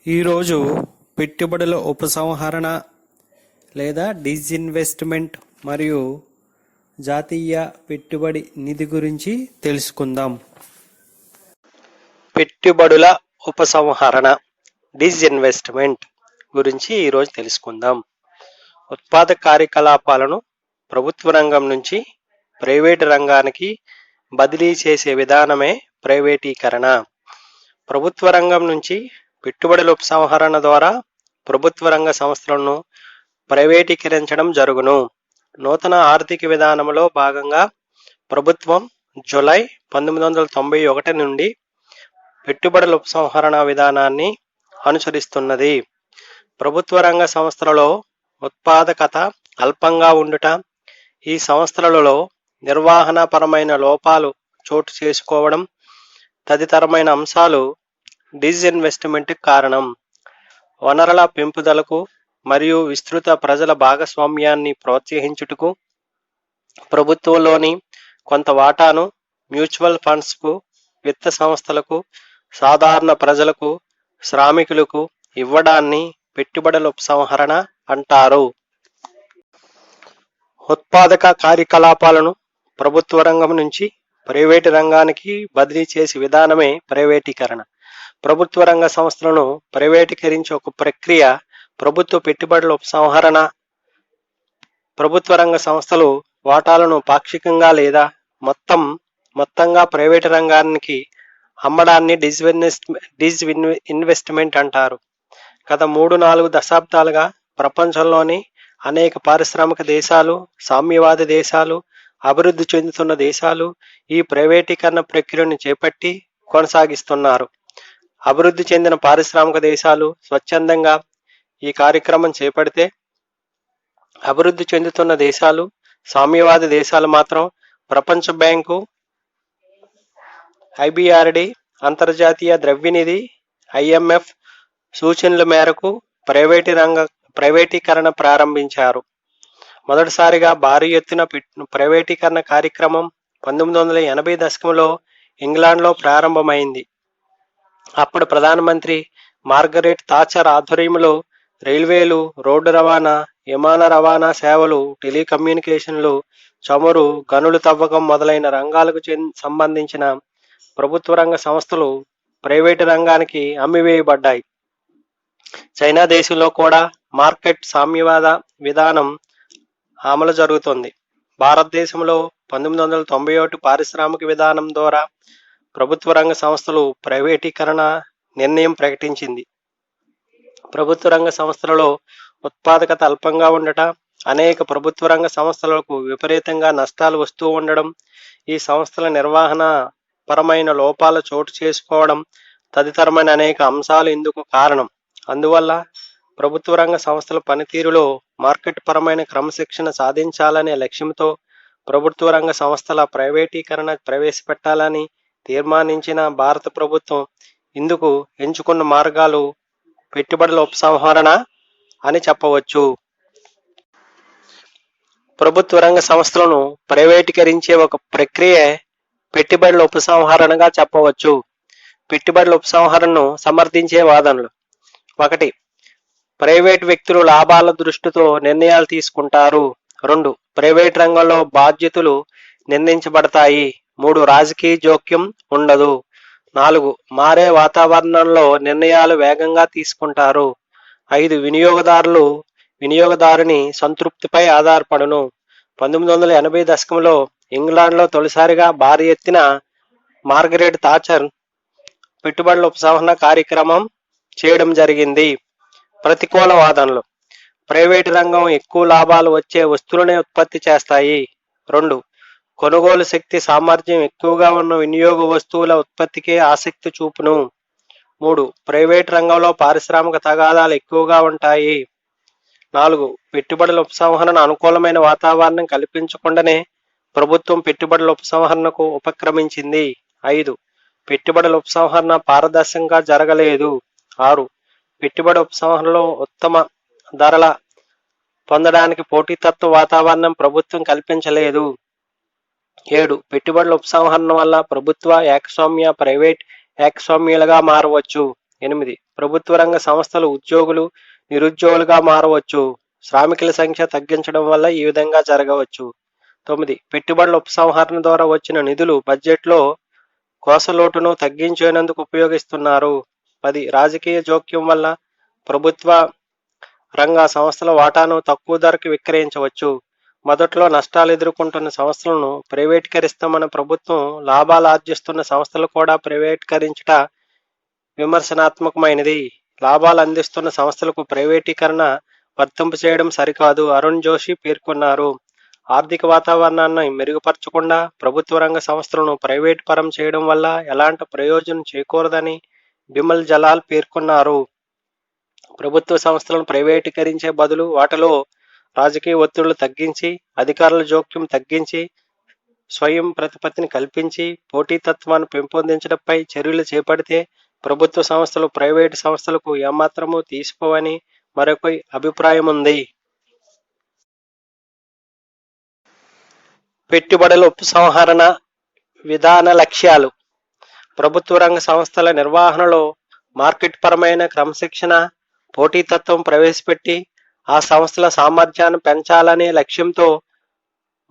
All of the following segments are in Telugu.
ఈరోజు పెట్టుబడుల ఉపసంహరణ లేదా డిస్ఇన్వెస్ట్మెంట్ మరియు జాతీయ పెట్టుబడి నిధి గురించి తెలుసుకుందాం. పెట్టుబడుల ఉపసంహరణ డిస్ఇన్వెస్ట్మెంట్ గురించి ఈరోజు తెలుసుకుందాం. ఉత్పాదక కార్యకలాపాలను ప్రభుత్వ రంగం నుంచి ప్రైవేటు రంగానికి బదిలీ చేసే విధానమే ప్రైవేటీకరణ. ప్రభుత్వ రంగం నుంచి పెట్టుబడుల ఉపసంహరణ ద్వారా ప్రభుత్వ రంగ సంస్థలను ప్రైవేటీకరించడం జరుగును. నూతన ఆర్థిక విధానంలో భాగంగా ప్రభుత్వం జూలై 1991 నుండి పెట్టుబడుల ఉపసంహరణ విధానాన్ని అనుసరిస్తున్నది. ప్రభుత్వ రంగ సంస్థలలో ఉత్పాదకత అల్పంగా ఉండుట, ఈ సంస్థలలో నిర్వహణపరమైన లోపాలు చోటు చేసుకోవడం తదితరమైన అంశాలు డిస్ఇన్వెస్ట్మెంట్ కారణం. వనరుల పెంపుదలకు మరియు విస్తృత ప్రజల భాగస్వామ్యాన్ని ప్రోత్సహించుటకు ప్రభుత్వంలోని కొంత వాటాను మ్యూచువల్ ఫండ్స్కు, విత్త సంస్థలకు, సాధారణ ప్రజలకు, శ్రామికులకు ఇవ్వడాన్ని పెట్టుబడుల ఉపసంహరణ అంటారు. ఉత్పాదక కార్యకలాపాలను ప్రభుత్వ రంగం నుంచి ప్రైవేటు రంగానికి బదిలీ చేసే విధానమే ప్రైవేటీకరణ. ప్రభుత్వ రంగ సంస్థలను ప్రైవేటీకరించే ఒక ప్రక్రియ ప్రభుత్వ పెట్టుబడుల ఉపసంహరణ. ప్రభుత్వ రంగ సంస్థలు వాటాలను పాక్షికంగా లేదా మొత్తంగా ప్రైవేటు రంగానికి అమ్మడాన్ని డిస్ఇన్వెస్ట్మెంట్ అంటారు. గత 3-4 దశాబ్దాలుగా ప్రపంచంలోని అనేక పారిశ్రామిక దేశాలు, సామ్యవాద దేశాలు, అభివృద్ధి చెందుతున్న దేశాలు ఈ ప్రైవేటీకరణ ప్రక్రియను చేపట్టి కొనసాగిస్తున్నారు. అభివృద్ధి చెందిన పారిశ్రామిక దేశాలు స్వచ్ఛందంగా ఈ కార్యక్రమం చేపడితే, అభివృద్ధి చెందుతున్న దేశాలు, సామ్యవాద దేశాలు మాత్రం ప్రపంచ బ్యాంకు, IBRD, అంతర్జాతీయ ద్రవ్యనిధి, IMF సూచనల మేరకు ప్రైవేటీకరణ ప్రారంభించారు. మొదటిసారిగా భారీ ఎత్తున ప్రైవేటీకరణ కార్యక్రమం 1980 దశకంలో ఇంగ్లాండ్లో ప్రారంభమైంది. అప్పుడు ప్రధానమంత్రి మార్గరెట్ థాచర్ ఆధ్వర్యంలో రైల్వేలు, రోడ్డు రవాణా, విమాన రవాణా సేవలు, టెలికమ్యూనికేషన్లు, చమురు, గనులు తవ్వకం మొదలైన రంగాలకు సంబంధించిన ప్రభుత్వ రంగ సంస్థలు ప్రైవేటు రంగానికి అమ్మివేయబడ్డాయి. చైనా దేశంలో కూడా మార్కెట్ సామ్యవాద విధానం అమలు జరుగుతుంది. భారతదేశంలో 1991 పారిశ్రామిక విధానం ద్వారా ప్రభుత్వ రంగ సంస్థలు ప్రైవేటీకరణ నిర్ణయం ప్రకటించింది. ప్రభుత్వ రంగ సంస్థలలో ఉత్పాదకత అల్పంగా ఉండట, అనేక ప్రభుత్వ రంగ సంస్థలకు విపరీతంగా నష్టాలు వస్తూ ఉండడం, ఈ సంస్థల నిర్వహణ పరమైన లోపాలు చోటు చేసుకోవడం తదితరమైన అనేక అంశాలు ఇందుకు కారణం. అందువల్ల ప్రభుత్వ రంగ సంస్థల పనితీరులో మార్కెట్ పరమైన క్రమశిక్షణ సాధించాలనే లక్ష్యంతో ప్రభుత్వ రంగ సంస్థల ప్రైవేటీకరణ ప్రవేశపెట్టాలని తీర్మానించిన భారత ప్రభుత్వం ఇందుకు ఎంచుకున్న మార్గాలు పెట్టుబడుల ఉపసంహరణ అని చెప్పవచ్చు. ప్రభుత్వ రంగ సంస్థలను ప్రైవేటీకరించే ఒక ప్రక్రియ పెట్టుబడుల ఉపసంహరణగా చెప్పవచ్చు. పెట్టుబడుల ఉపసంహరణను సమర్థించే వాదనలు: 1. ప్రైవేట్ వ్యక్తులు లాభాల దృష్టితో నిర్ణయాలు తీసుకుంటారు. 2. ప్రైవేట్ రంగంలో బాధ్యతలు నిర్ణయించబడతాయి. 3. రాజకీయ జోక్యం ఉండదు. 4. మారే వాతావరణంలో నిర్ణయాలు వేగంగా తీసుకుంటారు. 5. వినియోగదారుని సంతృప్తిపై ఆధారపడును. 1980 దశకంలో ఇంగ్లాండ్లో తొలిసారిగా భారీ ఎత్తున మార్గరెట్ థాచర్ పెట్టుబడుల ఉపసంహరణ కార్యక్రమం చేయడం జరిగింది. ప్రతికూల వాదనలు: ప్రైవేటు రంగం ఎక్కువ లాభాలు వచ్చే వస్తువులనే ఉత్పత్తి చేస్తాయి. 2. కొనుగోలు శక్తి సామర్థ్యం ఎక్కువగా ఉన్న వినియోగ వస్తువుల ఉత్పత్తికే ఆసక్తి చూపును. 3. ప్రైవేటు రంగంలో పారిశ్రామిక తగాదాలు ఎక్కువగా ఉంటాయి. 4. పెట్టుబడుల ఉపసంహరణ అనుకూలమైన వాతావరణం కల్పించకుండానే ప్రభుత్వం పెట్టుబడుల ఉపసంహరణకు ఉపక్రమించింది. 5. పెట్టుబడుల ఉపసంహరణ పారదర్శకంగా జరగలేదు. 6. పెట్టుబడి ఉపసంహరణలో ఉత్తమ ధరల పొందడానికి పోటీతత్వ వాతావరణం ప్రభుత్వం కల్పించలేదు. 7. పెట్టుబడుల ఉపసంహరణ వల్ల ప్రభుత్వ ఏకస్వామ్య ప్రైవేట్ ఏకస్వామ్యాలుగా మారవచ్చు. 8. ప్రభుత్వ రంగ సంస్థలు ఉద్యోగులు నిరుద్యోగులుగా మారవచ్చు. శ్రామికుల సంఖ్య తగ్గించడం వల్ల ఈ విధంగా జరగవచ్చు. 9. పెట్టుబడుల ఉపసంహరణ ద్వారా వచ్చిన నిధులు బడ్జెట్లో కోసలోటును తగ్గించేందుకు ఉపయోగిస్తున్నారు. 10. రాజకీయ జోక్యం వల్ల ప్రభుత్వ రంగ సంస్థల వాటాను తక్కువ ధరకు విక్రయించవచ్చు. మొదట్లో నష్టాలు ఎదుర్కొంటున్న సంస్థలను ప్రైవేటీకరిస్తామన్న ప్రభుత్వం లాభాలు ఆర్జిస్తున్న సంస్థలు కూడా ప్రైవేటీకరించుట విమర్శనాత్మకమైనది. లాభాలు అందిస్తున్న సంస్థలకు ప్రైవేటీకరణ వర్తింపు చేయడం సరికాదు అరుణ్ జోషి పేర్కొన్నారు. ఆర్థిక వాతావరణాన్ని మెరుగుపరచకుండా ప్రభుత్వ రంగ సంస్థలను ప్రైవేట్ పరం చేయడం వల్ల ఎలాంటి ప్రయోజనం చేకూరదని బిమల్ జలాల్ పేర్కొన్నారు. ప్రభుత్వ సంస్థలను ప్రైవేటీకరించే బదులు వాటిలో రాజకీయ ఒత్తిళ్లు తగ్గించి, అధికారుల జోక్యం తగ్గించి, స్వయం ప్రతిపత్తిని కల్పించి, పోటీతత్వాన్ని పెంపొందించడంపై చర్యలు చేపడితే ప్రభుత్వ సంస్థలు ప్రైవేటు సంస్థలకు ఏమాత్రమూ తీసిపోవని మరొక అభిప్రాయం ఉంది. పెట్టుబడుల ఉపసంహరణ విధాన లక్ష్యాలు. ప్రభుత్వ రంగ సంస్థల నిర్వహణలో మార్కెట్ పరమైన క్రమశిక్షణ, పోటీతత్వం ప్రవేశపెట్టి ఆ సంస్థల సామర్థ్యాన్ని పెంచాలనే లక్ష్యంతో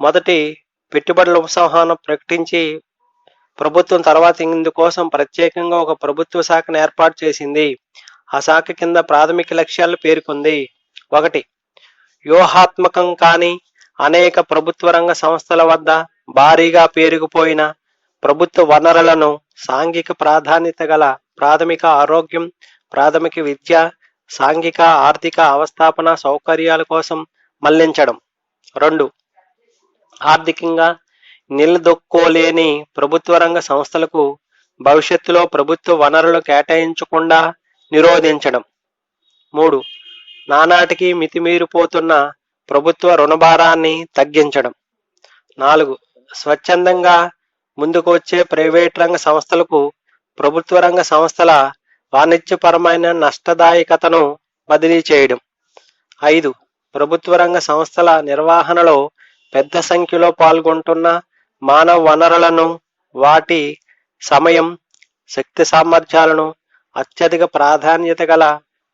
మొదటి పెట్టుబడుల ఉపసంహరణ ప్రకటించి ప్రభుత్వం తర్వాత ఇందుకోసం ప్రత్యేకంగా ఒక ప్రభుత్వ శాఖను ఏర్పాటు చేసింది. ఆ శాఖ కింద ప్రాథమిక లక్ష్యాలు పేర్కొంది. 1. వ్యూహాత్మకం కాని అనేక ప్రభుత్వ రంగ సంస్థల వద్ద భారీగా పేరుకుపోయిన ప్రభుత్వ వనరులను సాంఘిక ప్రాధాన్యత గల ప్రాథమిక ఆరోగ్యం, ప్రాథమిక విద్య, సాంఘిక ఆర్థిక అవస్థాపన సౌకర్యాల కోసం మళ్లించడం. 2. ఆర్థికంగా నిలదొక్కోలేని ప్రభుత్వ రంగ సంస్థలకు భవిష్యత్తులో ప్రభుత్వ వనరులు కేటాయించకుండా నిరోధించడం. 3. నానాటికి మితిమీరిపోతున్న ప్రభుత్వ రుణభారాన్ని తగ్గించడం. 4. స్వచ్ఛందంగా ముందుకు వచ్చే ప్రైవేట్ రంగ సంస్థలకు ప్రభుత్వ రంగ సంస్థల వాణిజ్యపరమైన నష్టదాయకతను బదిలీ చేయడం. 5. ప్రభుత్వ రంగ సంస్థల నిర్వహణలో పెద్ద సంఖ్యలో పాల్గొంటున్న మానవ వనరులను, వాటి సమయం, శక్తి సామర్థ్యాలను అత్యధిక ప్రాధాన్యత గల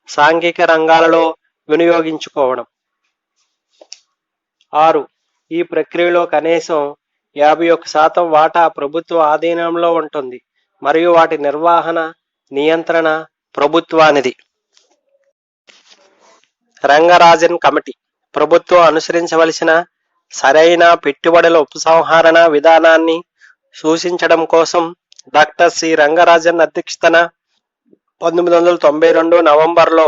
సాంఘిక రంగాలలో వినియోగించుకోవడం. 6. ఈ ప్రక్రియలో కనీసం 51% వాటా ప్రభుత్వ ఆధీనంలో ఉంటుంది మరియు వాటి నిర్వహణ, నియంత్రణ ప్రభుత్వానిది. రంగరాజన్ కమిటీ ప్రభుత్వం అనుసరించవలసిన సరైన పెట్టుబడుల ఉపసంహరణ విధానాన్ని సూచించడం కోసం డాక్టర్ సి రంగరాజన్ అధ్యక్షతన 1992 నవంబర్లో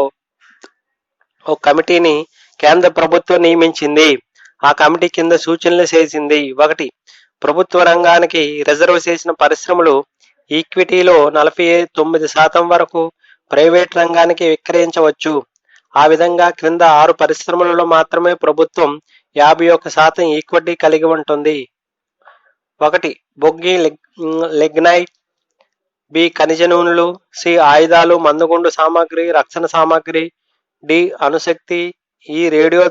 ఒక కమిటీని కేంద్ర ప్రభుత్వం నియమించింది. ఆ కమిటీ కింద సూచనలు చేసింది. 1. ప్రభుత్వ రంగానికి రిజర్వ్ చేసిన పరిశ్రమలు ఈక్విటీలో 49% వరకు ప్రైవేట్ రంగానికి విక్రయించవచ్చు. ఆ విధంగా క్రింద 6 పరిశ్రమలలో మాత్రమే ప్రభుత్వం 51% ఈక్విటీ కలిగి ఉంటుంది. 1. Buggy, lignite. బి. ఖనిజ నూనెలు. సి. ఆయుధాలు, మందుగుండు సామాగ్రి, రక్షణ సామాగ్రి. డి. అణుశక్తి. ఈ. రేడియో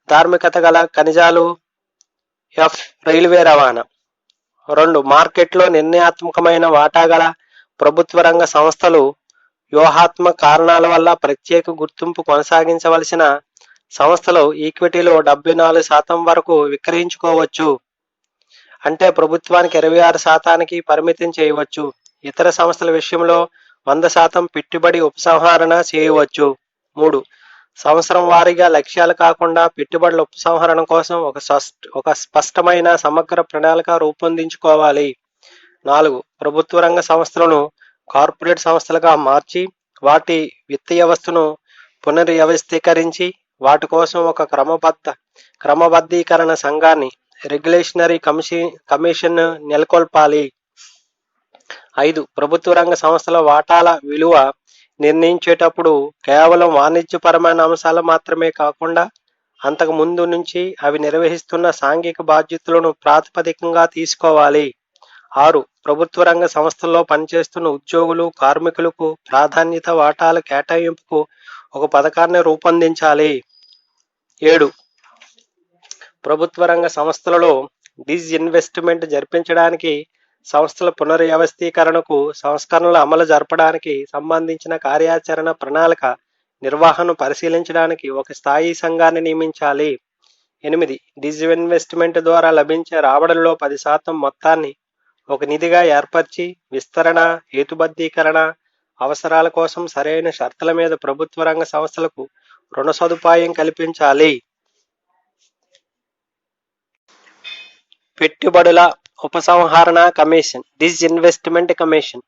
ధార్మికత గల ఖనిజాలు. ఎఫ్. రైల్వే రవాణా. 2. మార్కెట్లో నిర్ణయాత్మకమైన వాటా గల ప్రభుత్వ రంగ సంస్థలు వ్యూహాత్మక కారణాల వల్ల ప్రత్యేక గుర్తింపు కొనసాగించవలసిన సంస్థలు ఈక్విటీలో 74% వరకు విక్రయించుకోవచ్చు. అంటే ప్రభుత్వానికి 26% పరిమితం చేయవచ్చు. ఇతర సంస్థల విషయంలో 100% పెట్టుబడి ఉపసంహరణ చేయవచ్చు. 3. సంవత్సరం వారీగా లక్ష్యాలు కాకుండా పెట్టుబడుల ఉపసంహరణ కోసం ఒక స్పష్టమైన సమగ్ర ప్రణాళిక రూపొందించుకోవాలి. 4. ప్రభుత్వ రంగ సంస్థలను కార్పొరేట్ సంస్థలుగా మార్చి వాటి విత్త వ్యవస్థను పునర్వ్యవస్థీకరించి వాటి కోసం ఒక క్రమబద్ధీకరణ సంఘాన్ని రెగ్యులేషనరీ కమిషన్ నెలకొల్పాలి. 5. ప్రభుత్వ రంగ సంస్థల వాటాల విలువ నిర్ణయించేటప్పుడు కేవలం వాణిజ్యపరమైన అంశాలు మాత్రమే కాకుండా అంతకు ముందు నుంచి అవి నిర్వహిస్తున్న సాంఘిక బాధ్యతలను ప్రాతిపదికంగా తీసుకోవాలి. 6. ప్రభుత్వ రంగ సంస్థల్లో పనిచేస్తున్న ఉద్యోగులు, కార్మికులకు ప్రాధాన్యత వాటాల కేటాయింపుకు ఒక పథకాన్ని రూపొందించాలి. 7. ప్రభుత్వ రంగ సంస్థలలో డిస్ఇన్వెస్ట్మెంట్ జరిపించడానికి సంస్థల పునర్వ్యవస్థీకరణకు సంస్కరణల అమలు జరపడానికి సంబంధించిన కార్యాచరణ ప్రణాళిక నిర్వహణను పరిశీలించడానికి ఒక స్థాయి సంఘాన్ని నియమించాలి. 8. డిజిన్వెస్ట్మెంట్ ద్వారా లభించే రాబడుల్లో 10% మొత్తాన్ని ఒక నిధిగా ఏర్పరిచి విస్తరణ, హేతుబద్ధీకరణ అవసరాల కోసం సరైన షరతుల మీద ప్రభుత్వ రంగ సంస్థలకు రుణ సదుపాయం కల్పించాలి. పెట్టుబడుల ఉపసంహరణ కమిషన్, డిస్ఇన్వెస్ట్మెంట్ కమిషన్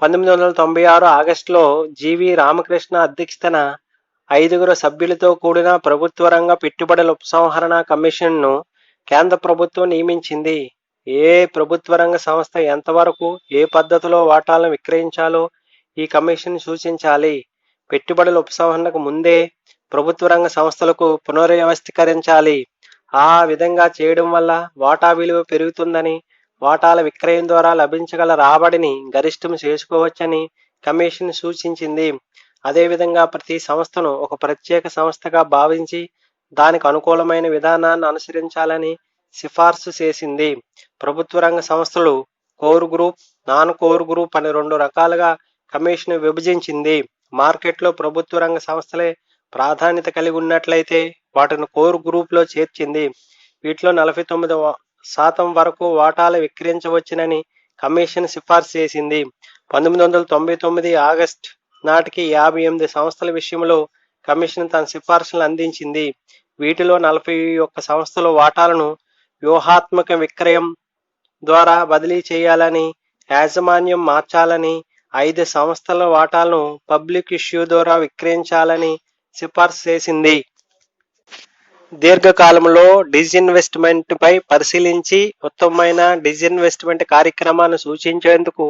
1996 ఆగస్టులో జీవి రామకృష్ణ అధ్యక్షతన 5 సభ్యులతో కూడిన ప్రభుత్వ రంగ పెట్టుబడుల ఉపసంహరణ కమిషన్ను కేంద్ర ప్రభుత్వం నియమించింది. ఏ ప్రభుత్వ రంగ సంస్థ ఎంతవరకు ఏ పద్ధతిలో వాటాలను విక్రయించాలో ఈ కమిషన్ సూచించాలి. పెట్టుబడుల ఉపసంహరణకు ముందే ప్రభుత్వ రంగ సంస్థలకు పునర్వ్యవస్థీకరించాలి. ఆ విధంగా చేయడం వల్ల వాటా విలువ పెరుగుతుందని, వాటాల విక్రయం ద్వారా లభించగల రాబడిని గరిష్టం చేసుకోవచ్చని కమిషన్ సూచించింది. అదేవిధంగా ప్రతి సంస్థను ఒక ప్రత్యేక సంస్థగా భావించి దానికి అనుకూలమైన విధానాన్ని అనుసరించాలని సిఫార్సు చేసింది. ప్రభుత్వ రంగ సంస్థలు core group, non core group అని 2 రకాలుగా కమిషన్ విభజించింది. మార్కెట్లో ప్రభుత్వ రంగ సంస్థలే ప్రాధాన్యత కలిగి ఉన్నట్లయితే వాటిని కోర్ గ్రూప్లో చేర్చింది. వీటిలో 49% వరకు వాటాలు విక్రయించవచ్చునని కమిషన్ సిఫార్సు చేసింది. 1999 ఆగస్టు నాటికి 58 సంస్థల విషయంలో కమిషన్ తన సిఫార్సులను అందించింది. వీటిలో 41 సంస్థల వాటాలను వ్యూహాత్మక విక్రయం ద్వారా బదిలీ చేయాలని, యాజమాన్యం మార్చాలని, 5 సంస్థల వాటాలను పబ్లిక్ ఇష్యూ ద్వారా విక్రయించాలని సిఫార్సు చేసింది. దీర్ఘకాలంలో డిజిన్వెస్ట్మెంట్ పై పరిశీలించి ఉత్తమమైన డిజిన్వెస్ట్మెంట్ కార్యక్రమాన్ని సూచించేందుకు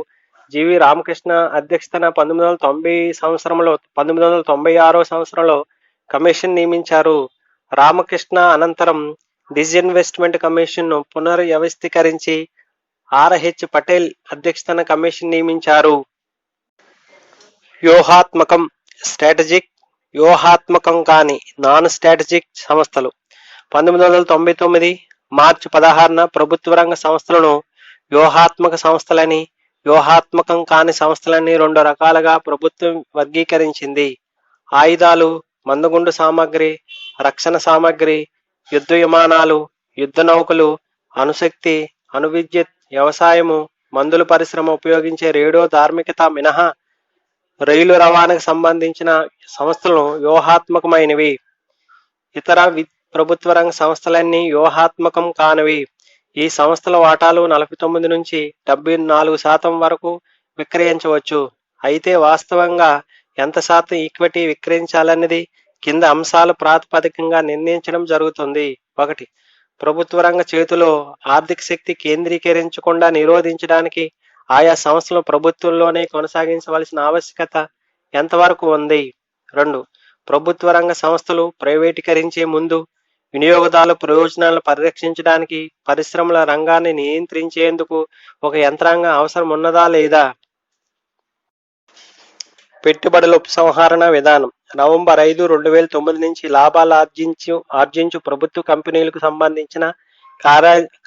జీవి రామకృష్ణ అధ్యక్షతన 1996 సంవత్సరంలో కమిషన్ నియమించారు. రామకృష్ణ అనంతరం డిజిన్వెస్ట్మెంట్ కమిషన్ను పునర్వ్యవస్థీకరించి ఆర్హెచ్ పటేల్ అధ్యక్షతన కమిషన్ నియమించారు. వ్యూహాత్మకం, స్ట్రాటజిక్, వ్యూహాత్మకం కాని నాన్ స్ట్రాటజిక్ సంస్థలు 1999 మార్చి 16న ప్రభుత్వ రంగ సంస్థలను వ్యూహాత్మక సంస్థలని, వ్యూహాత్మకం కాని సంస్థలని 2 రకాలుగా ప్రభుత్వం వర్గీకరించింది. ఆయుధాలు, మందుగుండు సామగ్రి, రక్షణ సామగ్రి, యుద్ధ విమానాలు, యుద్ధ నౌకలు, అణుశక్తి, అణువిద్యుత్, వ్యవసాయము, మందుల పరిశ్రమ ఉపయోగించే రేడియో ధార్మికత మినహా రైలు రవాణాకు సంబంధించిన సంస్థలను వ్యూహాత్మకమైనవి. ఇతర ప్రభుత్వ రంగ సంస్థలన్నీ వ్యూహాత్మకం కానివి. ఈ సంస్థల వాటాలు 49 నుంచి 74% వరకు విక్రయించవచ్చు. అయితే వాస్తవంగా ఎంత శాతం ఈక్విటీ విక్రయించాలన్నది కింద అంశాల ప్రాతిపదికంగా నిర్ణయించడం జరుగుతుంది. 1. ప్రభుత్వ రంగ చేతిలో ఆర్థిక శక్తి కేంద్రీకరించకుండా నిరోధించడానికి ఆయా సంస్థలు ప్రభుత్వంలోనే కొనసాగించవలసిన ఆవశ్యకత ఎంతవరకు ఉంది. 2. ప్రభుత్వ రంగ సంస్థలు ప్రైవేటీకరించే ముందు వినియోగదారుల ప్రయోజనాలను పరిరక్షించడానికి పరిశ్రమల రంగాన్ని నియంత్రించేందుకు ఒక యంత్రాంగం అవసరం ఉన్నదా లేదా. పెట్టుబడుల ఉపసంహరణ విధానం. నవంబర్ 5, 2009 నుంచి లాభాలు ఆర్జించు ప్రభుత్వ కంపెనీలకు సంబంధించిన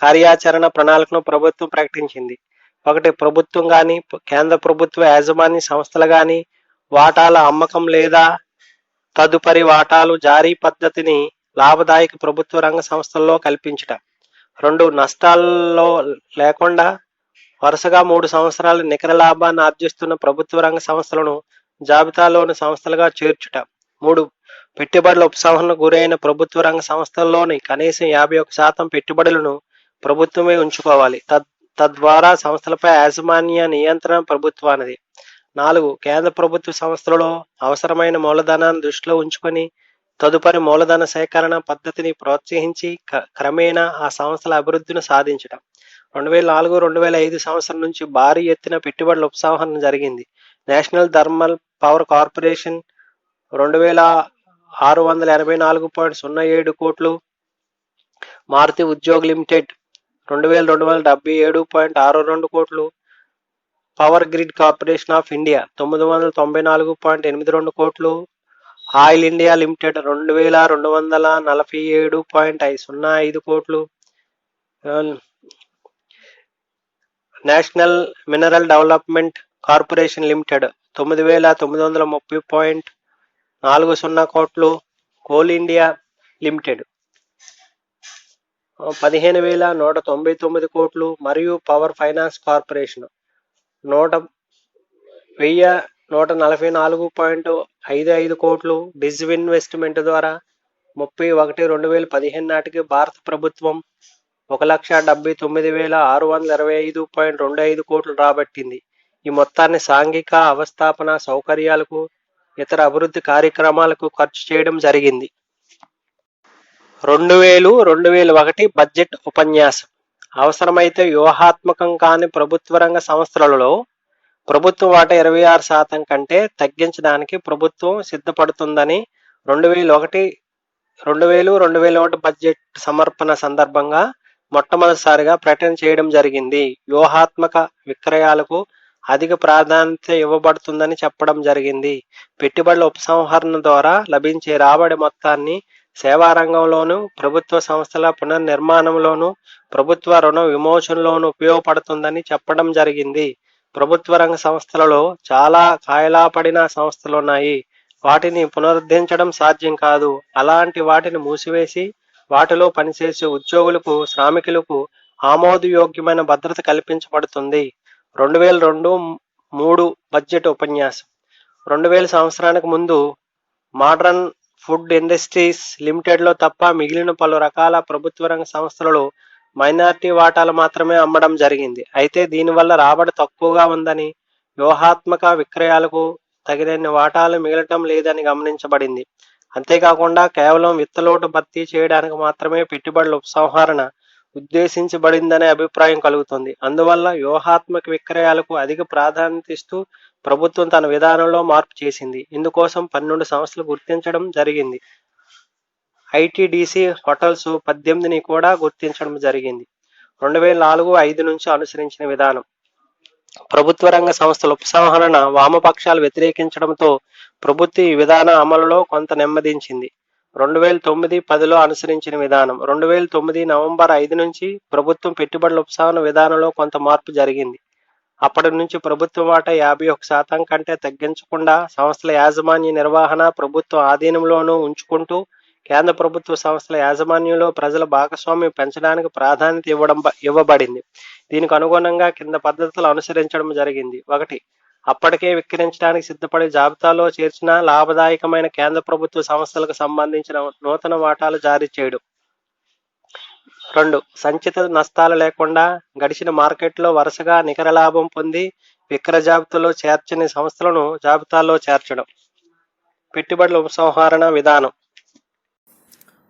కార్యాచరణ ప్రణాళికను ప్రభుత్వం ప్రకటించింది. 1. ప్రభుత్వం కానీ కేంద్ర ప్రభుత్వ యాజమాన్య సంస్థలు కానీ వాటాల అమ్మకం లేదా తదుపరి వాటాలు జారీ పద్ధతిని లాభదాయక ప్రభుత్వ రంగ సంస్థల్లో కల్పించుట. 2. నష్టాల్లో లేకుండా వరుసగా 3 సంవత్సరాలు నికర లాభాన్ని ఆర్జిస్తున్న ప్రభుత్వ రంగ సంస్థలను జాబితాలోని సంస్థలుగా చేర్చుట. 3. పెట్టుబడుల ఉపసంహరణకు గురైన ప్రభుత్వ రంగ సంస్థల్లోని కనీసం 51% పెట్టుబడులను ప్రభుత్వమే ఉంచుకోవాలి. తద్వారా సంస్థలపై యాజమాన్య నియంత్రణ ప్రభుత్వానిది. 4. కేంద్ర ప్రభుత్వ సంస్థలలో అవసరమైన మూలధనాన్ని దృష్టిలో ఉంచుకొని తదుపరి మూలధన సేకరణ పద్ధతిని ప్రోత్సహించి క్రమేణా ఆ సంస్థల అభివృద్ధిని సాధించడం. 2004-2005 సంవత్సరం నుంచి భారీ ఎత్తున పెట్టుబడుల ఉపసంహరణ జరిగింది. నేషనల్ థర్మల్ పవర్ కార్పొరేషన్ 2684.07 కోట్లు, మారుతి ఉద్యోగ్ లిమిటెడ్ 2277.62 కోట్లు, power grid corporation of India 994.82 కోట్లు, ఆయిల్ ఇండియా లిమిటెడ్ 2247.05 కోట్లు, national mineral development corporation limited 9,930.40 కోట్లు, కోల్ ఇండియా లిమిటెడ్ 15,199 కోట్లు మరియు పవర్ ఫైనాన్స్ కార్పొరేషన్ 1,144.55 కోట్లు. డిజివ్ ఇన్వెస్ట్మెంట్ ద్వారా 30/1/2015 నాటికి భారత ప్రభుత్వం 1,79,625.25 కోట్లు రాబట్టింది. ఈ మొత్తాన్ని సాంఘిక అవస్థాపన సౌకర్యాలకు, ఇతర అభివృద్ధి కార్యక్రమాలకు ఖర్చు చేయడం జరిగింది. 2000-2001 బడ్జెట్ ఉపన్యాసం. అవసరమైతే వ్యూహాత్మకం కాని ప్రభుత్వ రంగ సంస్థలలో ప్రభుత్వ వాటా 26% కంటే తగ్గించడానికి ప్రభుత్వం సిద్ధపడుతుందని 2000-2001 బడ్జెట్ సమర్పణ సందర్భంగా మొట్టమొదటిసారిగా ప్రకటన చేయడం జరిగింది. వ్యూహాత్మక విక్రయాలకు అధిక ప్రాధాన్యత ఇవ్వబడుతుందని చెప్పడం జరిగింది. పెట్టుబడుల ఉపసంహరణ ద్వారా లభించే రాబడి మొత్తాన్ని సేవా రంగంలోను, ప్రభుత్వ సంస్థల పునర్నిర్మాణంలోను, ప్రభుత్వ రుణ విమోచనలోను ఉపయోగపడుతుందని చెప్పడం జరిగింది. ప్రభుత్వ రంగ సంస్థలలో చాలా కాయలాపడిన సంస్థలున్నాయి. వాటిని పునరుద్ధరించడం సాధ్యం కాదు. అలాంటి వాటిని మూసివేసి వాటిలో పనిచేసే ఉద్యోగులకు, శ్రామికులకు ఆమోదయోగ్యమైన భద్రత కల్పించబడుతుంది. 2002-03 బడ్జెట్ ఉపన్యాసం. 2000 సంవత్సరానికి ముందు మోడరన్ ఫుడ్ ఇండస్ట్రీస్ లిమిటెడ్లో తప్ప మిగిలిన పలు రకాల ప్రభుత్వ రంగ సంస్థలలో మైనారిటీ వాటాలు మాత్రమే అమ్మడం జరిగింది. అయితే దీనివల్ల రాబడి తక్కువగా ఉందని, వ్యూహాత్మక విక్రయాలకు తగినన్ని వాటాలు మిగలటం లేదని గమనించబడింది. అంతేకాకుండా కేవలం విత్తలోటు భర్తీ చేయడానికి మాత్రమే పెట్టుబడుల ఉపసంహరణ ఉద్దేశించబడిందనే అభిప్రాయం కలుగుతుంది. అందువల్ల వ్యూహాత్మక విక్రయాలకు అధిక ప్రాధాన్యత ఇస్తూ ప్రభుత్వం తన విధానంలో మార్పు చేసింది. ఇందుకోసం 12 సంస్థలు గుర్తించడం జరిగింది. ఐటీడీసీ హోటల్స్ 18ని కూడా గుర్తించడం జరిగింది. 2004-05 నుంచి అనుసరించిన విధానం. ప్రభుత్వ రంగ సంస్థల ఉపసంహరణ వామపక్షాలు వ్యతిరేకించడంతో ప్రభుత్వ ఈ విధాన అమలులో కొంత నెమ్మదించింది. 2009-10లో అనుసరించిన విధానం. 2009 నవంబర్ 5 నుంచి ప్రభుత్వం పెట్టుబడుల ఉపసంహరణ విధానంలో కొంత మార్పు జరిగింది. అప్పటి నుంచి ప్రభుత్వ వాటా 51% కంటే తగ్గించకుండా సంస్థల యాజమాన్య నిర్వహణ ప్రభుత్వ ఆధీనంలోనూ ఉంచుకుంటూ కేంద్ర ప్రభుత్వ సంస్థల యాజమాన్యంలో ప్రజల భాగస్వామ్యం పెంచడానికి ప్రాధాన్యత ఇవ్వబడింది. దీనికి అనుగుణంగా కింద పద్ధతులు అనుసరించడం జరిగింది. 1. అప్పటికే విక్రయించడానికి సిద్ధపడే జాబితాలో చేర్చిన లాభదాయకమైన కేంద్ర ప్రభుత్వ సంస్థలకు సంబంధించిన నూతన వాటాలు జారీ చేయడం. 2. సంచిత నష్టాలు లేకుండా గడిచిన మార్కెట్లో వరుసగా నికర లాభం పొంది విక్రయ జాబితాలో చేర్చని సంస్థలను జాబితాలో చేర్చడం. పెట్టుబడుల ఉపసంహరణ విధానం.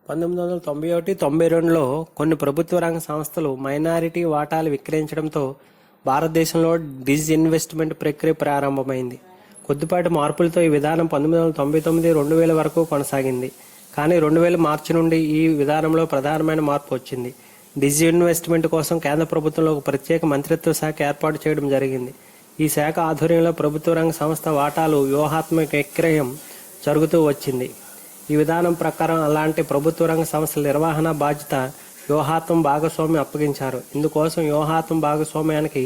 1991-92లో కొన్ని ప్రభుత్వ రంగ సంస్థలు మైనారిటీ వాటాలు విక్రయించడంతో భారతదేశంలో డిజ్ ఇన్వెస్ట్మెంట్ ప్రక్రియ ప్రారంభమైంది. కొద్దిపాటి మార్పులతో ఈ విధానం 1999-2000 వరకు కొనసాగింది. కానీ 2000 మార్చి నుండి ఈ విధానంలో ప్రధానమైన మార్పు వచ్చింది. డిజ్ ఇన్వెస్ట్మెంట్ కోసం కేంద్ర ప్రభుత్వంలో ఒక ప్రత్యేక మంత్రిత్వ శాఖ ఏర్పాటు చేయడం జరిగింది. ఈ శాఖ ఆధ్వర్యంలో ప్రభుత్వ రంగ సంస్థ వాటాలు వ్యూహాత్మక విక్రయం జరుగుతూ వచ్చింది. ఈ విధానం ప్రకారం అలాంటి ప్రభుత్వ రంగ సంస్థల నిర్వహణ బాధ్యత వ్యూహాత్మక భాగస్వామ్యం అప్పగించారు. ఇందుకోసం వ్యూహాత్మక భాగస్వామ్యానికి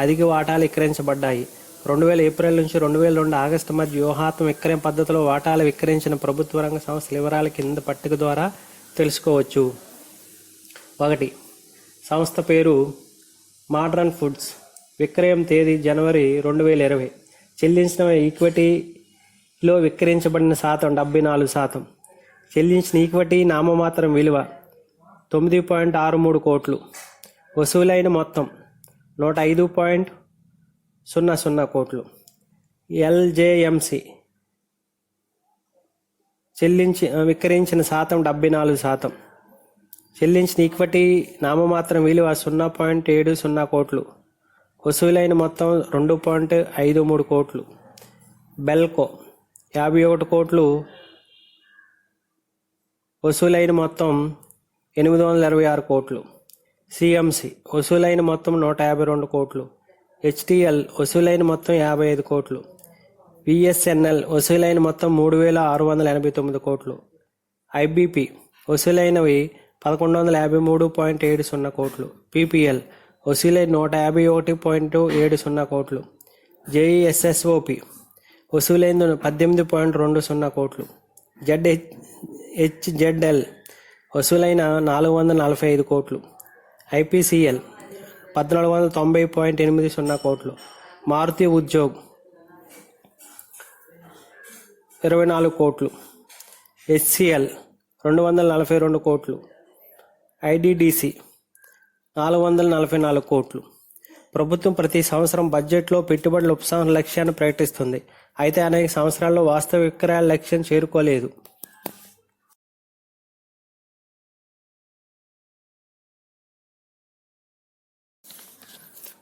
అధిక వాటాలు విక్రయించబడ్డాయి. 2000 ఏప్రిల్ నుంచి 2002 ఆగస్టు మధ్య వ్యూహాత్మక విక్రయం పద్ధతిలో వాటాలు విక్రయించిన ప్రభుత్వ రంగ సంస్థల వివరాల కింద పట్టిక ద్వారా తెలుసుకోవచ్చు. 1. సంస్థ పేరు మోడరన్ ఫుడ్స్. విక్రయం తేదీ జనవరి 2020. చెల్లించిన ఈక్విటీలో విక్రయించబడిన శాతం 74%. చెల్లించిన ఈక్విటీ నామమాత్రం విలువ 9.63 కోట్లు. వసూలైన మొత్తం 105.00 కోట్లు. ఎల్జేఎంసి విక్రయించిన శాతం 74%. చెల్లించిన ఈక్విటీ నామమాత్రం విలువ 0.70 కోట్లు. వసూలైన మొత్తం 2.53 కోట్లు. బెల్కో 51 కోట్లు. వసూలైన మొత్తం 826 కోట్లు. సిఎంసి వసూలైన మొత్తం 152 కోట్లు. హెచ్టిఎల్ వసూలైన మొత్తం 55 కోట్లు. బిఎస్ఎన్ఎల్ వసూలైన మొత్తం 3689 కోట్లు. ఐబిపి వసూలైనవి 1153.70 కోట్లు. పిపిఎల్ వసూలై 151.70 కోట్లు. జేఈఎస్ఎస్ఓపి వసూలైంది 18.20 కోట్లు. హెచ్జెడ్ఎల్ వసూలైన 445 కోట్లు. ఐపీసీఎల్ 1490.80 కోట్లు. మారుతి ఉద్యోగ్ 24 కోట్లు. హెచ్సిఎల్ 242 కోట్లు. ఐడిడిసి 444 కోట్లు. ప్రభుత్వం ప్రతి సంవత్సరం బడ్జెట్లో పెట్టుబడుల ఉపసంహరణ లక్ష్యాన్ని ప్రకటిస్తుంది. అయితే అనేక సంవత్సరాల్లో వాస్తవ విక్రయాల లక్ష్యం చేరుకోలేదు.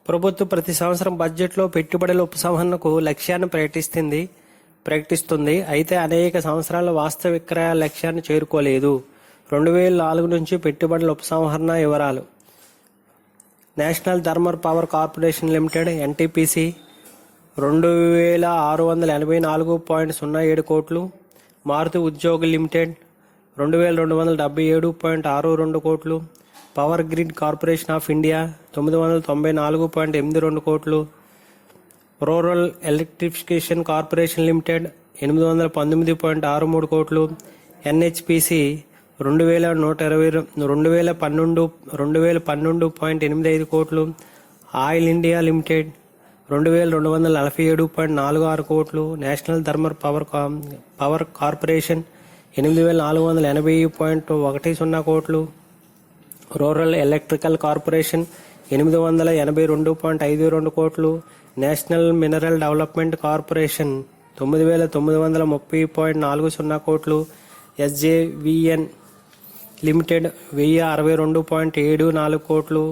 ప్రభుత్వం ప్రతి సంవత్సరం బడ్జెట్లో పెట్టుబడుల ఉపసంహరణకు లక్ష్యాన్ని ప్రకటిస్తుంది. అయితే అనేక సంవత్సరాల వాస్తవ విక్రయాల లక్ష్యాన్ని చేరుకోలేదు. 2004 నుంచి పెట్టుబడుల ఉపసంహరణ వివరాలు. National thermal power corporation limited NTPC 2684.07 కోట్లు. మారుతి ఉద్యోగ్ లిమిటెడ్ 2277.62 కోట్లు. Power grid corporation of India 994.82 కోట్లు. రూరల్ ఎలక్ట్రిఫికేషన్ కార్పొరేషన్ లిమిటెడ్ 819.63 కోట్లు. ఎన్హెచ్పిసి 2012.85 కోట్లు. ఆయిల్ ఇండియా లిమిటెడ్ 2247.46 కోట్లు. నేషనల్ థర్మల్ పవర్ కార్పొరేషన్ 8480.10 కోట్లు. రూరల్ ఎలక్ట్రికల్ కార్పొరేషన్ 882.52 కోట్లు. నేషనల్ మినరల్ డెవలప్మెంట్ కార్పొరేషన్ 9930.40 కోట్లు. ఎస్జేవిఎన్ లిమిటెడ్ 1062.74 కోట్లు.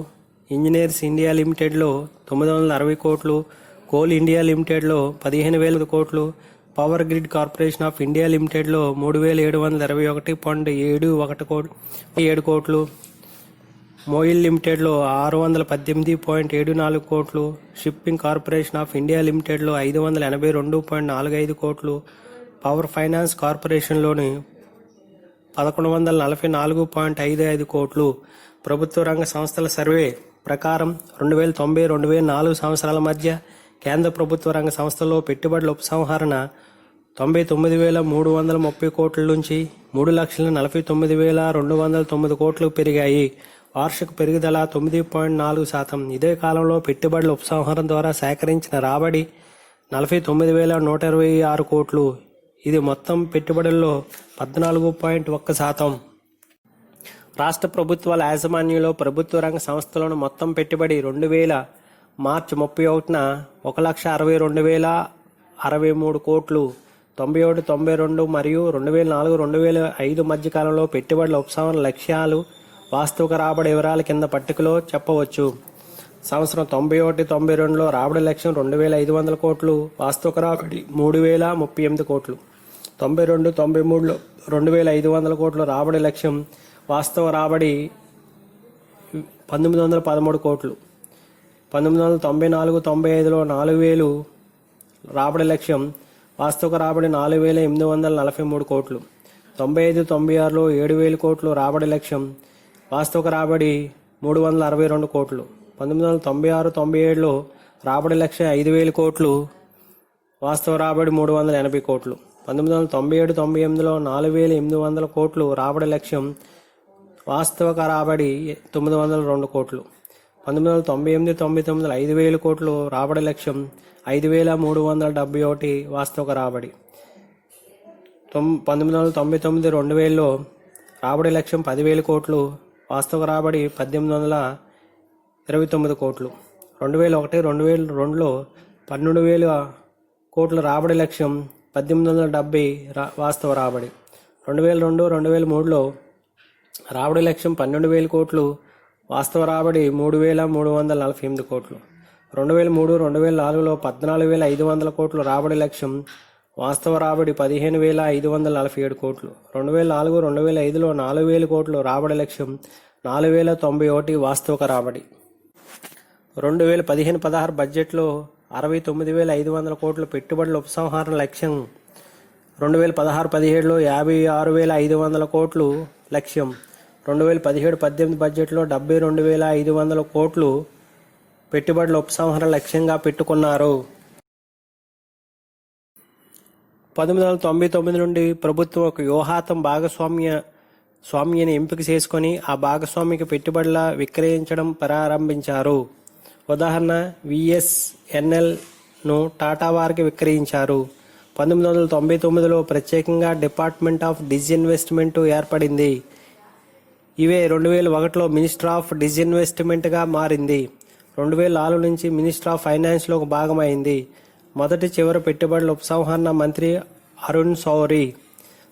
ఇంజనీర్స్ ఇండియా లిమిటెడ్లో 960 కోట్లు. కోల్ ఇండియా లిమిటెడ్లో 15,000 కోట్లు. Power grid corporation of India లిమిటెడ్లో 3721.71 కోట్లు. మోయిల్ లిమిటెడ్లో 618.74 కోట్లు. షిప్పింగ్ కార్పొరేషన్ ఆఫ్ ఇండియా లిమిటెడ్లో 582.45 కోట్లు. పవర్ ఫైనాన్స్ కార్పొరేషన్లోని 1144.55 కోట్లు. ప్రభుత్వ రంగ సంస్థల సర్వే ప్రకారం 2090-2004 సంవత్సరాల మధ్య కేంద్ర ప్రభుత్వ రంగ సంస్థల్లో పెట్టుబడుల ఉపసంహరణ 99,330 కోట్ల నుంచి 3,49,209 కోట్లు పెరిగాయి. వార్షిక పెరుగుదల 9.4%. ఇదే కాలంలో పెట్టుబడుల ఉపసంహరణ ద్వారా సేకరించిన రాబడి 49,126 కోట్లు. ఇది మొత్తం పెట్టుబడుల్లో 14.1%. రాష్ట్ర ప్రభుత్వాల యాజమాన్యంలో ప్రభుత్వ రంగ సంస్థలను మొత్తం పెట్టుబడి 2000 మార్చి 31న 1,62,063 కోట్లు. 91-92 మరియు 2004-2005 మధ్య కాలంలో పెట్టుబడుల ఉపసంహరణ లక్ష్యాలు వాస్తవిక రాబడి వివరాల కింద పట్టికలో చెప్పవచ్చు. సంవత్సరం 91-92లో రాబడి లక్ష్యం 2,500 కోట్లు. వాస్తవిక రాబడి 3,038 కోట్లు. 92-93లో 2,500 కోట్లు రాబడి లక్ష్యం. వాస్తవ రాబడి 1,913 కోట్లు. 1994-95లో 4,000 రాబడి లక్ష్యం. వాస్తవిక రాబడి 4,843 కోట్లు. 95-96లో 7,000 కోట్లు రాబడి లక్ష్యం. వాస్తవిక రాబడి 362 కోట్లు. 1996-97లో రాబడి లక్ష్యం 5,000 కోట్లు. వాస్తవ రాబడి 380 కోట్లు. 1997-98లో 4,800 కోట్లు రాబడి లక్ష్యం. వాస్తవిక రాబడి 902 కోట్లు. 1998-99లో 5,000 కోట్లు రాబడి లక్ష్యం. 5,371 వాస్తవిక రాబడి. 1999-2000లో రాబడి లక్ష్యం 10,000 కోట్లు. వాస్తవ రాబడి 1,829 కోట్లు. 2001-2002లో 12,000 కోట్ల రాబడి లక్ష్యం. 1,870 వాస్తవ రాబడి. 2002-2003లో రాబడి లక్ష్యం 12,000 కోట్లు. వాస్తవ రాబడి 3,348 కోట్లు. 2003-2004లో 14,500 కోట్లు రాబడి లక్ష్యం. వాస్తవ రాబడి 15,547 కోట్లు. 2004-2005లో 4,000 కోట్లు రాబడి లక్ష్యం. 4,091 వాస్తవిక రాబడి. 2015-16 బడ్జెట్లో 69,500 కోట్ల పెట్టుబడుల ఉపసంహరణ లక్ష్యం. 2016-17లో 56,500 కోట్లు లక్ష్యం. 2017-18 బడ్జెట్లో 72,500 కోట్లు పెట్టుబడుల ఉపసంహరణ లక్ష్యంగా పెట్టుకున్నారు. 1999 నుండి ప్రభుత్వం ఒక వ్యూహాత్మక స్వామ్యాన్ని ఎంపిక చేసుకొని ఆ భాగస్వామికి పెట్టుబడుల విక్రయించడం ప్రారంభించారు. ఉదాహరణ, VSNLను టాటా వారికి విక్రయించారు. 1999లో ప్రత్యేకంగా డిపార్ట్మెంట్ ఆఫ్ డిస్ఇన్వెస్ట్మెంట్ ఏర్పడింది. ఇవే 2001లో మినిస్టర్ ఆఫ్ డిస్ఇన్వెస్ట్మెంట్గా మారింది. 2004 నుంచి మినిస్టర్ ఆఫ్ ఫైనాన్స్లో ఒక భాగమైంది. మొదటి చివరి పెట్టుబడుల ఉపసంహరణ మంత్రి అరుణ్ శౌరి.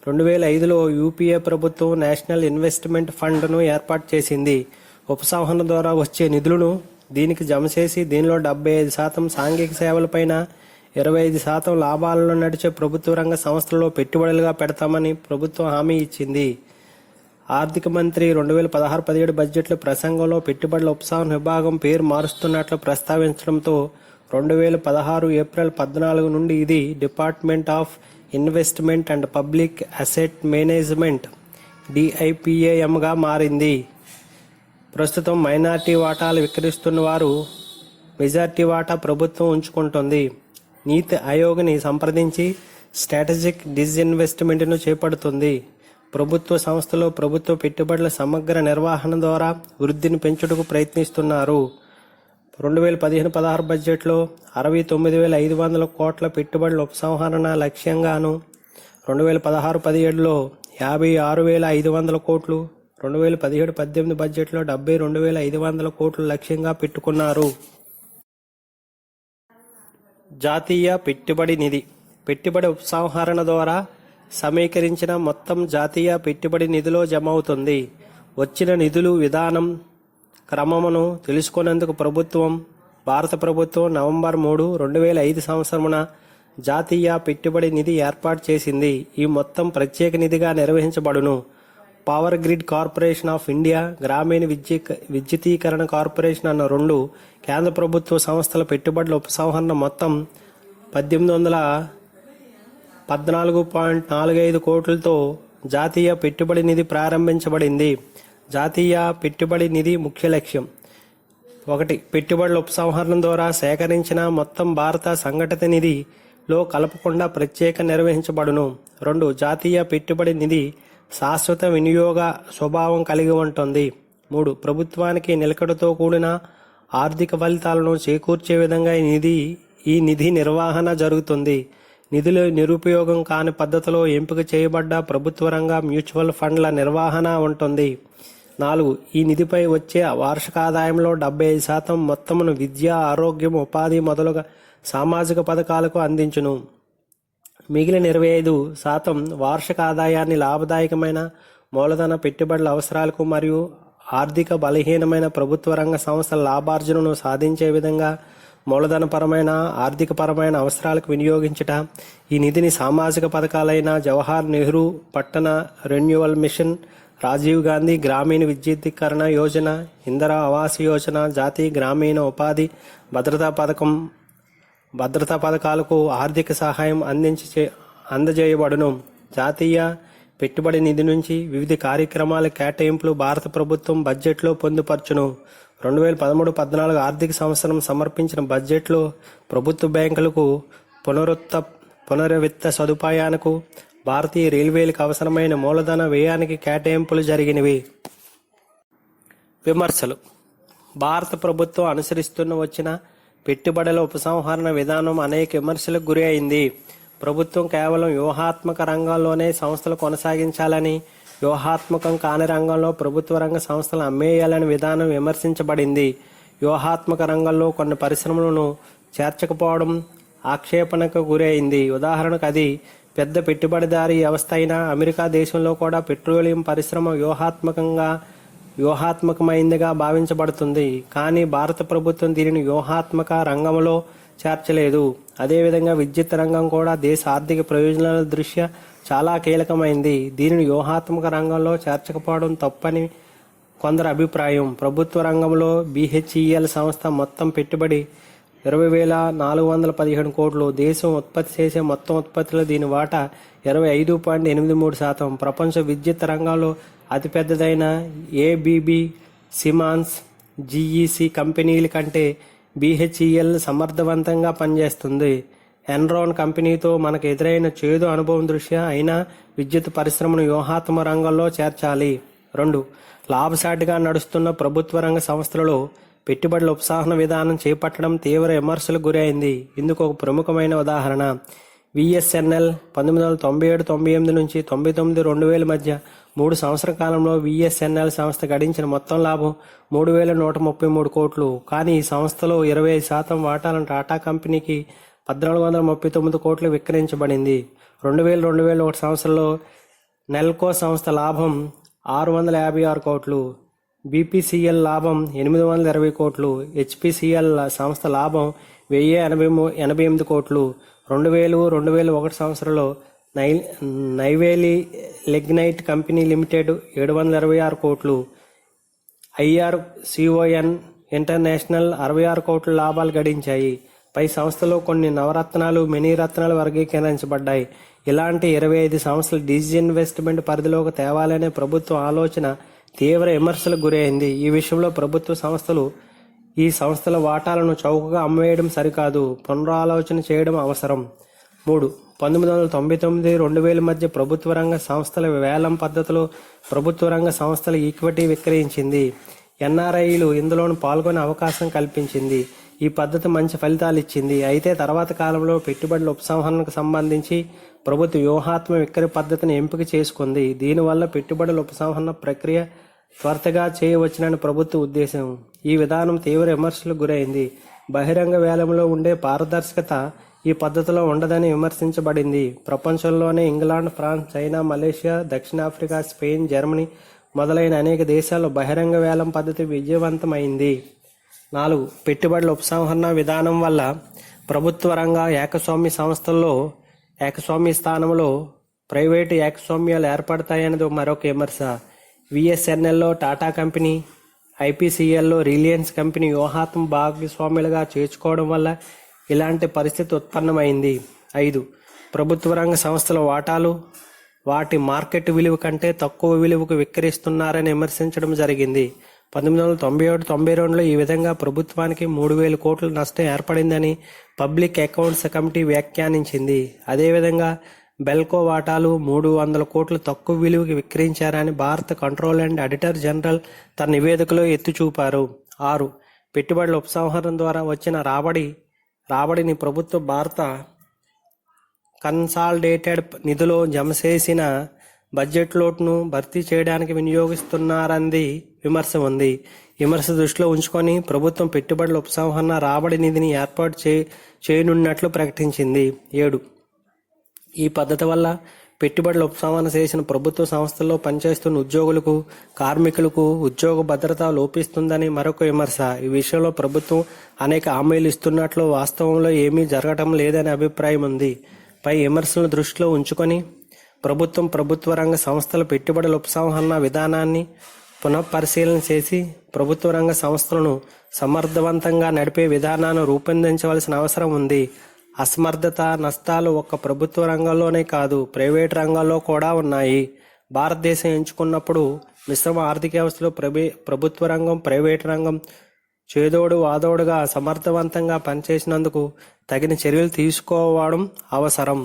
2005లో యూపీఏ ప్రభుత్వం నేషనల్ ఇన్వెస్ట్మెంట్ ఫండ్ను ఏర్పాటు చేసింది. ఉపసంహరణ ద్వారా వచ్చే నిధులను దీనికి జమ చేసి దీనిలో 75% సాంఘిక సేవలపైన, 25% లాభాలలో నడిచే ప్రభుత్వ రంగ సంస్థలలో పెట్టుబడులుగా పెడతామని ప్రభుత్వం హామీ ఇచ్చింది. ఆర్థిక మంత్రి 2016-17 బడ్జెట్లో ప్రసంగంలో పెట్టుబడుల ఉపసంహరణ విభాగం పేరు మారుస్తున్నట్లు ప్రస్తావించడంతో 2016 ఏప్రిల్ 14 నుండి ఇది department of investment and public asset management DIPAMగా మారింది. ప్రస్తుతం మైనారిటీ వాటాలు విక్రయిస్తున్న వారు మెజారిటీ వాటా ప్రభుత్వం ఉంచుకుంటుంది. నీతి ఆయోగ్ని సంప్రదించి స్ట్రాటజిక్ డిస్ఇన్వెస్ట్మెంట్ను చేపడుతుంది. ప్రభుత్వ సంస్థలో ప్రభుత్వ పెట్టుబడుల సమగ్ర నిర్వహణ ద్వారా వృద్ధిని పెంచుటకు ప్రయత్నిస్తున్నారు. 2015-16 బడ్జెట్లో 69,500 కోట్ల పెట్టుబడుల ఉపసంహరణ లక్ష్యంగాను, 2016-17లో 56,500 కోట్లు, 2017-18 బడ్జెట్లో 72,500 కోట్లు లక్ష్యంగా పెట్టుకున్నారు. జాతీయ పెట్టుబడి నిధి. పెట్టుబడి ఉపసంహరణ ద్వారా సమీకరించిన మొత్తం జాతీయ పెట్టుబడి నిధిలో జమ అవుతుంది. వచ్చిన నిధులు విధానం క్రమమును తెలుసుకునేందుకు భారత ప్రభుత్వం నవంబర్ 3, 2005 సంవత్సరమున జాతీయ పెట్టుబడి నిధి ఏర్పాటు చేసింది. ఈ మొత్తం ప్రత్యేక నిధిగా నిర్వహించబడును. Power grid corporation of India, గ్రామీణ విద్యుతీకరణ కార్పొరేషన్ అన్న 2 కేంద్ర ప్రభుత్వ సంస్థల పెట్టుబడుల ఉపసంహరణ మొత్తం 1814.45 కోట్లతో జాతీయ పెట్టుబడి నిధి ప్రారంభించబడింది. జాతీయ పెట్టుబడి నిధి ముఖ్య లక్ష్యం: 1. పెట్టుబడుల ఉపసంహరణ ద్వారా సేకరించిన మొత్తం భారత సంఘటిత నిధిలో కలపకుండా ప్రత్యేక నిర్వహించబడును. 2. జాతీయ పెట్టుబడి నిధి శాశ్వత వినియోగ స్వభావం కలిగి ఉంటుంది. 3. ప్రభుత్వానికి నిలకడతో కూడిన ఆర్థిక ఫలితాలను చేకూర్చే విధంగా ఈ నిధి నిర్వహణ జరుగుతుంది. నిధులు నిరుపయోగం కాని పద్ధతిలో ఎంపిక చేయబడ్డ ప్రభుత్వ రంగ మ్యూచువల్ ఫండ్ల నిర్వహణ ఉంటుంది. 4. ఈ నిధిపై వచ్చే వార్షిక ఆదాయంలో 75% మొత్తమును విద్య, ఆరోగ్యం, ఉపాధి మొదలుగా సామాజిక పథకాలకు అందించును. మిగిలిన 25% వార్షిక ఆదాయాన్ని లాభదాయకమైన మూలధన పెట్టుబడుల అవసరాలకు మరియు ఆర్థిక బలహీనమైన ప్రభుత్వ రంగ సంస్థల లాభార్జనను సాధించే విధంగా మూలధనపరమైన, ఆర్థికపరమైన అవసరాలకు వినియోగించుట. ఈ నిధిని సామాజిక పథకాలైన జవహర్ నెహ్రూ పట్టణ రెన్యువల్ మిషన్, రాజీవ్ గాంధీ గ్రామీణ విద్యుదీకరణ యోజన, ఇందిరా ఆవాస్ యోజన, జాతీయ గ్రామీణ ఉపాధి భద్రతా పథకాలకు ఆర్థిక సహాయం అందజేయబడును. జాతీయ పెట్టుబడి నిధి నుంచి వివిధ కార్యక్రమాల కేటాయింపులు భారత ప్రభుత్వం బడ్జెట్లో పొందుపరచును. 2013-14 ఆర్థిక సంవత్సరం సమర్పించిన బడ్జెట్లో ప్రభుత్వ బ్యాంకులకు, పునర్విత్త సదుపాయాలకు, భారతీయ రైల్వేలకు అవసరమైన మూలధన వ్యయానికి కేటాయింపులు జరిగినవి. విమర్శలు. భారత ప్రభుత్వం అనుసరిస్తున్న వచ్చిన పెట్టుబడుల ఉపసంహరణ విధానం అనేక విమర్శలకు గురి అయింది. ప్రభుత్వం కేవలం వ్యూహాత్మక రంగంలోనే సంస్థలు కొనసాగించాలని, వ్యూహాత్మకం కాని రంగంలో ప్రభుత్వ రంగ సంస్థలు అమ్మేయాలని విధానం విమర్శించబడింది. వ్యూహాత్మక రంగంలో కొన్ని పరిశ్రమలను చేర్చకపోవడం ఆక్షేపణకు గురైంది. ఉదాహరణకు అది పెద్ద పెట్టుబడిదారీ వ్యవస్థ అయిన అమెరికా దేశంలో కూడా పెట్రోలియం పరిశ్రమ వ్యూహాత్మకమైందిగా భావించబడుతుంది. కానీ భారత ప్రభుత్వం దీనిని వ్యూహాత్మక రంగంలో చేర్చలేదు. అదేవిధంగా విద్యుత్ రంగం కూడా దేశ ఆర్థిక ప్రయోజనాల దృష్ట్యా చాలా కీలకమైంది. దీనిని వ్యూహాత్మక రంగంలో చేర్చకపోవడం తప్పని కొందరు అభిప్రాయం. ప్రభుత్వ రంగంలో BHEL సంస్థ మొత్తం పెట్టుబడి 20,417 కోట్లు. దేశం ఉత్పత్తి చేసే మొత్తం ఉత్పత్తిలో దీని వాటా 25.83%. ప్రపంచ విద్యుత్ రంగంలో అతిపెద్దదైన ABB, సిమాన్స్, GEC కంపెనీల కంటే BHEL సమర్థవంతంగా పనిచేస్తుంది. ఎన్రాన్ కంపెనీతో మనకు ఎదురైన చేదు అనుభవం దృష్ట్యా అయినా విద్యుత్ పరిశ్రమను వ్యూహాత్మక రంగంలో చేర్చాలి. 2. లాభసాటిగా నడుస్తున్న ప్రభుత్వ రంగ సంస్థలలో పెట్టుబడుల ఉపసంహరణ విధానం చేపట్టడం తీవ్ర విమర్శలకు గురైంది. ఇందుకు ఒక ప్రముఖమైన ఉదాహరణ VSNL 1997-98 నుంచి 99-2000 మధ్య 3 సంవత్సరాల కాలంలో VSNL సంస్థ గడించిన మొత్తం లాభం 3,133 కోట్లు. కానీ ఈ సంస్థలో 25% వాటాలను టాటా కంపెనీకి 1,439 కోట్లు విక్రయించబడింది. 2000-2001 సంవత్సరంలో నెల్కో సంస్థ లాభం 656 కోట్లు, BPCL లాభం 820 కోట్లు, HPCL సంస్థ లాభం 1088 కోట్లు. 2000-2001 సంవత్సరంలో నైవేలి లిగ్నైట్ కంపెనీ లిమిటెడ్ 726 కోట్లు, IRCON ఇంటర్నేషనల్ 66 కోట్ల లాభాలు గడించాయి. పై సంస్థలో కొన్ని నవరత్నాలు, మినీరత్నాలు వర్గీకరించబడ్డాయి. ఇలాంటి 25 సంస్థలు డిజిన్వెస్ట్మెంట్ పరిధిలోకి తేవాలనే ప్రభుత్వ ఆలోచన తీవ్ర విమర్శలకు గురైంది. ఈ విషయంలో ప్రభుత్వ సంస్థలు ఈ సంస్థల వాటాలను చౌకగా అమ్మవేయడం సరికాదు, పునరాలోచన చేయడం అవసరం. 3. 1999-2000 మధ్య ప్రభుత్వ రంగ సంస్థల వేలం పద్ధతిలో ప్రభుత్వ రంగ సంస్థల ఈక్విటీ విక్రయించింది. NRIలు ఇందులోనూ పాల్గొనే అవకాశం కల్పించింది. ఈ పద్ధతి మంచి ఫలితాలు ఇచ్చింది. అయితే తర్వాత కాలంలో పెట్టుబడుల ఉపసంహరణకు సంబంధించి ప్రభుత్వ వ్యూహాత్మక విక్రయ పద్ధతిని ఎంపిక చేసుకుంది. దీనివల్ల పెట్టుబడుల ఉపసంహరణ ప్రక్రియ త్వరగా చేయవచ్చునని ప్రభుత్వ ఉద్దేశం. ఈ విధానం తీవ్ర విమర్శలకు గురైంది. బహిరంగ వేలంలో ఉండే పారదర్శకత ఈ పద్ధతిలో ఉండదని విమర్శించబడింది. ప్రపంచంలోనే ఇంగ్లాండ్, ఫ్రాన్స్, చైనా, మలేషియా, దక్షిణాఫ్రికా, స్పెయిన్, జర్మనీ మొదలైన అనేక దేశాల్లో బహిరంగ వేలం పద్ధతి విజయవంతమైంది. 4. పెట్టుబడుల ఉపసంహరణ విధానం వల్ల ప్రభుత్వ రంగ ఏకస్వామ్య సంస్థల్లో ఏకస్వామ్య స్థానంలో ప్రైవేటు ఏకస్వామ్యాలు ఏర్పడతాయనేది మరొక విమర్శ. VSNLలో టాటా కంపెనీ, IPCLలో రిలయన్స్ కంపెనీ వ్యూహాత్మక భాగస్వాములుగా చేర్చుకోవడం వల్ల ఇలాంటి పరిస్థితి ఉత్పన్నమైంది. 5. ప్రభుత్వ రంగ సంస్థల వాటాలు వాటి మార్కెట్ విలువ కంటే తక్కువ విలువకు విక్రయిస్తున్నారని విమర్శించడం జరిగింది. 1997-92లో ఈ విధంగా ప్రభుత్వానికి 3,000 కోట్ల నష్టం ఏర్పడిందని పబ్లిక్ అకౌంట్స్ కమిటీ వ్యాఖ్యానించింది. అదేవిధంగా బెల్కో వాటాలు 300 కోట్లు తక్కువ విలువకి విక్రయించారని భారత కంట్రోల్ అండ్ ఆడిటర్ జనరల్ తన నివేదికలో ఎత్తి చూపారు. 6. పెట్టుబడుల ఉపసంహరణ ద్వారా వచ్చిన రాబడిని ప్రభుత్వ భారత కన్సాలిడేటెడ్ నిధిలో జమ చేసిన బడ్జెట్ లోటును భర్తీ చేయడానికి వినియోగిస్తున్నారన్నది విమర్శ ఉంది. విమర్శ దృష్టిలో ఉంచుకొని ప్రభుత్వం పెట్టుబడుల ఉపసంహరణ రాబడి నిధిని ఏర్పాటు చేయనున్నట్లు ప్రకటించింది. 7. ఈ పద్ధతి వల్ల పెట్టుబడుల ఉపసంహరణ చేసిన ప్రభుత్వ సంస్థల్లో పనిచేస్తున్న ఉద్యోగులకు, కార్మికులకు ఉద్యోగ భద్రత లోపిస్తుందని మరొక విమర్శ. ఈ విషయంలో ప్రభుత్వం అనేక హామీలు ఇస్తున్నట్లు వాస్తవంలో ఏమీ జరగటం లేదనే అభిప్రాయం ఉంది. పై విమర్శలను దృష్టిలో ఉంచుకొని ప్రభుత్వ రంగ సంస్థల పెట్టుబడుల ఉపసంహరణ విధానాన్ని పునఃపరిశీలన చేసి ప్రభుత్వ రంగ సంస్థలను సమర్థవంతంగా నడిపే విధానాన్ని రూపొందించవలసిన అవసరం ఉంది. అసమర్థత, నష్టాలు ఒక్క ప్రభుత్వ రంగంలోనే కాదు, ప్రైవేటు రంగాల్లో కూడా ఉన్నాయి. భారతదేశం ఎంచుకున్నప్పుడు మిశ్రమ ఆర్థిక వ్యవస్థలో ప్రభుత్వ రంగం, ప్రైవేటు రంగం చేదోడు వాదోడుగా సమర్థవంతంగా పనిచేసినందుకు తగిన చర్యలు తీసుకోవడం అవసరం.